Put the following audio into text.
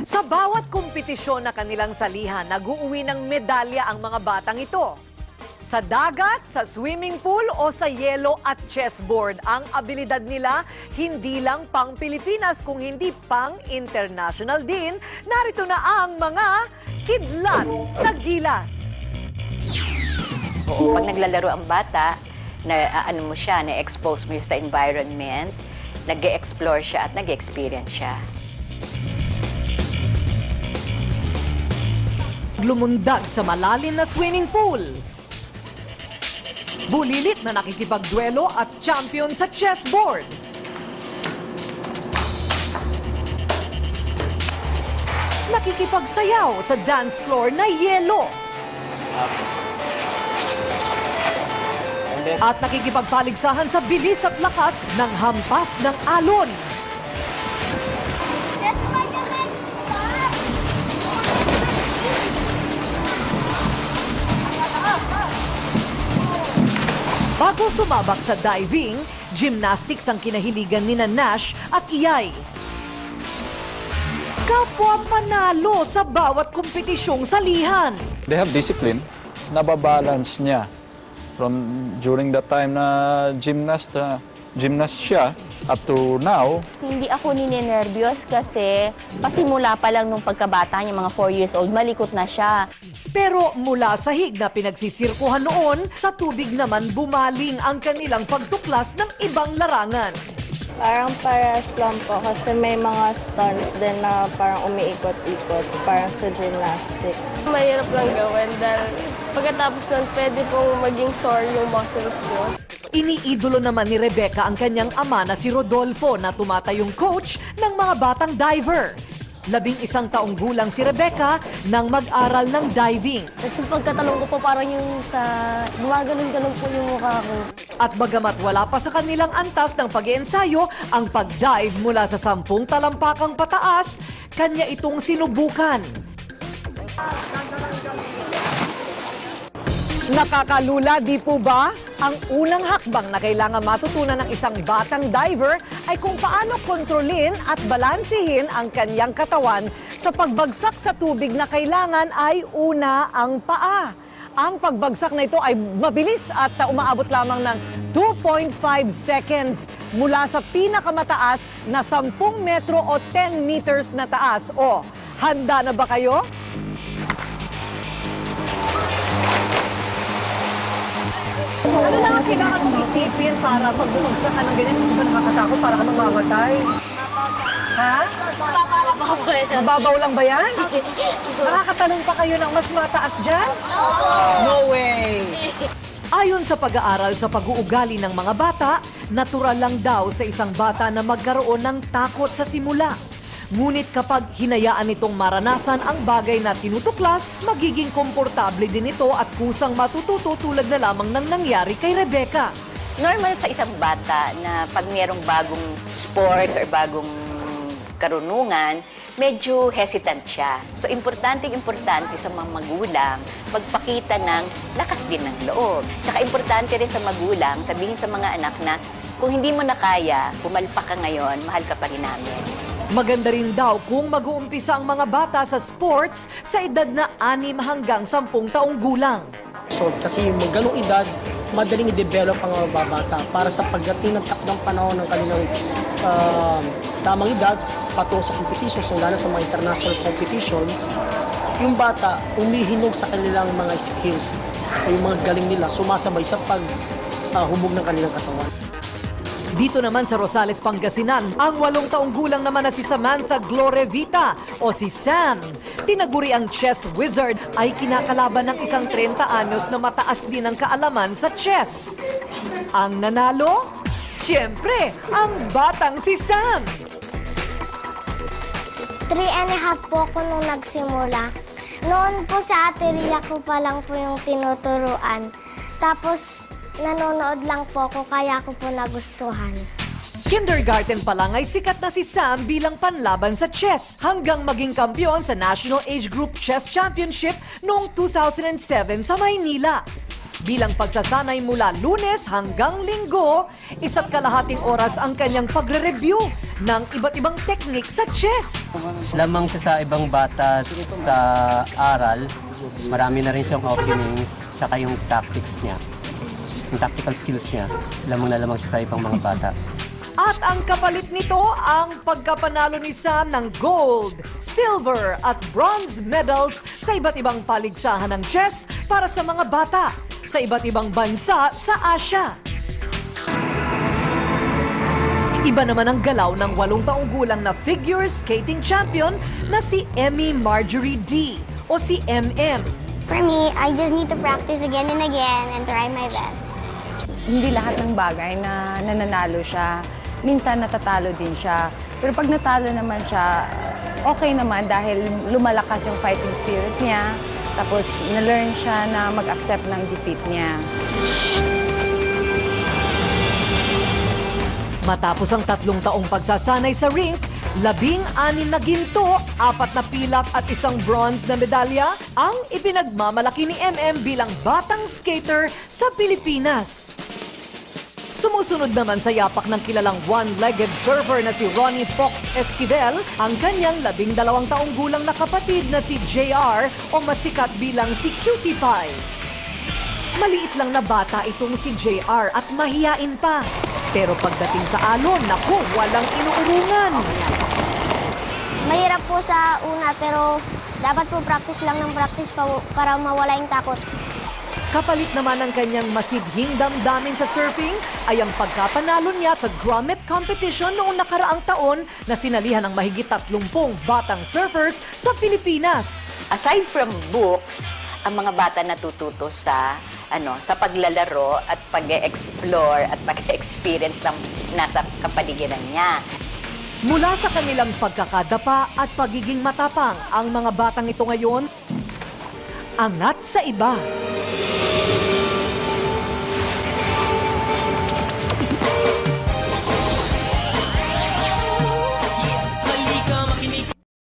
Sa bawat kompetisyon na kanilang salihan, nag-uuwi ng medalya ang mga batang ito. Sa dagat, sa swimming pool o sa yelo at chessboard, ang abilidad nila hindi lang pang Pilipinas kung hindi pang international din. Narito na ang mga kidlat sa gilas. Oo, pag naglalaro ang bata, ano mo siya, na-expose mo siya sa environment, nag-explore siya at nag-experience siya. Lumundag sa malalim na swimming pool. Bulilit na nakikipagduelo at champion sa chessboard. Nakikipagsayaw sa dance floor na yelo. At nakikipagpaligsahan sa bilis at lakas ng hampas ng alon. Bago sumabak sa diving, gymnastics ang kinahiligan ni Nash at Iyay. Kapwa panalo sa bawat kompetisyong salihan. They have discipline, nababalance niya. From during the time na gymnast siya, up to now. Hindi ako ninenervyos kasi pasimula pa lang nung pagkabata niya, mga 4 years old, malikot na siya. Pero mula sa hig na pinagsisirkuhan noon, sa tubig naman bumaling ang kanilang pagtuklas ng ibang larangan. Parang pares lang po kasi may mga stunts din na parang umiikot-ikot, parang sa gymnastics. Mahirap lang gawin dahil pagkatapos nun, pwede pong maging sore yung muscles ko. Iniidolo naman ni Rebecca ang kanyang ama na si Rodolfo na tumatayong coach ng mga batang diver. 11 taong gulang si Rebecca nang mag-aral ng diving. Kasi pagkatalong ko po parang yung sa gumaganon-ganon po yung mukha ko. At bagamat wala pa sa kanilang antas ng pag-iensayo, ang pag-dive mula sa 10 talampakang pataas, kanya itong sinubukan. Nakakalula, di po ba? Ang unang hakbang na kailangan matutunan ng isang batang diver ay kung paano kontrolin at balansehin ang kanyang katawan sa pagbagsak sa tubig na kailangan ay una ang paa. Ang pagbagsak na ito ay mabilis at umaabot lamang ng 2.5 seconds mula sa pinakamataas na 10 metro o 10 meters na taas. O, handa na ba kayo? Ano lang ang kailangan mong isipin para pag bumagsak ka ng ganyan, hindi ba nakakatakot para ka mamamatay? Ha? Mababaw lang ba yan? Nakakatanong pa kayo ng mas mataas dyan? No way! Ayon sa pag-aaral sa pag-uugali ng mga bata, natural lang daw sa isang bata na magkaroon ng takot sa simula. Ngunit kapag hinayaan itong maranasan ang bagay na tinutuklas, magiging komportable din ito at kusang matututo tulad na lamang ng nangyari kay Rebecca. Normal sa isang bata na pag mayroong bagong sports or bagong karunungan, medyo hesitant siya. So, importante sa mga magulang magpakita ng lakas din ng loob. Tsaka importante rin sa magulang, sabihin sa mga anak na kung hindi mo na kaya, pumalpak ka ngayon, mahal ka pa rin namin. Maganda rin daw kung mag-uumpisa ang mga bata sa sports sa edad na 6 hanggang 10 taong gulang. So, kasi yung ganung edad, madaling i-develop ang mga bata para sa pagdating ng takdang panahon ng kanilang tamang edad, patungo sa competition, so lalo sa mga international competition, yung bata umihinog sa kanilang mga skills, yung mga galing nila, sumasabay sa paghubog ng kanilang katawan. Dito naman sa Rosales, Pangasinan, ang 8 taong gulang naman na si Samantha Glorevita o si Sam. Tinaguri ang chess wizard ay kinakalaban ng isang 30 anyos na mataas din ang kaalaman sa chess. Ang nanalo? Siyempre, ang batang si Sam. 3.5 po ako nung nagsimula. Noon po sa atelier ko pa lang po yung tinuturuan. Tapos nanonood lang po ako kaya ko po nagustuhan. Kindergarten pa lang ay sikat na si Sam bilang panlaban sa chess hanggang maging kampiyon sa National Age Group Chess Championship noong 2007 sa Maynila. Bilang pagsasanay mula Lunes hanggang Linggo, 1.5 oras ang kanyang pagre-review ng iba't ibang technique sa chess. Lamang siya sa ibang bata sa aral, marami na rin siyang openings, saka yung tactics niya, yung tactical skills niya, lamang na lamang siya sa ibang mga bata. At ang kapalit nito, ang pagkapanalo ni Sam ng gold, silver at bronze medals sa iba't ibang paligsahan ng chess para sa mga bata sa iba't ibang bansa sa Asia. Iba naman ang galaw ng 8 taong gulang na figure skating champion na si Emmy Marjorie D o si MM. For me, I just need to practice again and again and try my best. Hindi lahat ng bagay na nananalo siya. Minsan natatalo din siya. Pero pag natalo naman siya, okay naman dahil lumalakas yung fighting spirit niya. Tapos na-learn siya na mag-accept ng defeat niya. Matapos ang 3 taong pagsasanay sa rink, 16 na ginto, 4 na pilak at 1 bronze na medalya ang ipinagmamalaki ni MM bilang batang skater sa Pilipinas. Sumusunod naman sa yapak ng kilalang one-legged surfer na si Ronnie Fox Esquivel, ang kanyang 12 taong gulang na kapatid na si JR o masikat bilang si Cutie Pie. Maliit lang na bata itong si JR at mahiyain pa. Pero pagdating sa alon, naku, walang inuurungan. Mahirap po sa una pero dapat po practice lang ng practice para mawala yung takot. Kapalit naman ng kanyang masidhing damdamin sa surfing ay ang pagkapanalo niya sa grommet competition noong nakaraang taon na sinalihan ng mahigit 30 batang surfers sa Pilipinas. Aside from books, ang mga bata natututo sa paglalaro at pag-explore at pag-experience ng nasa kapaligiran niya. Mula sa kanilang pagkakadapa at pagiging matapang, ang mga batang ito ngayon angat sa iba.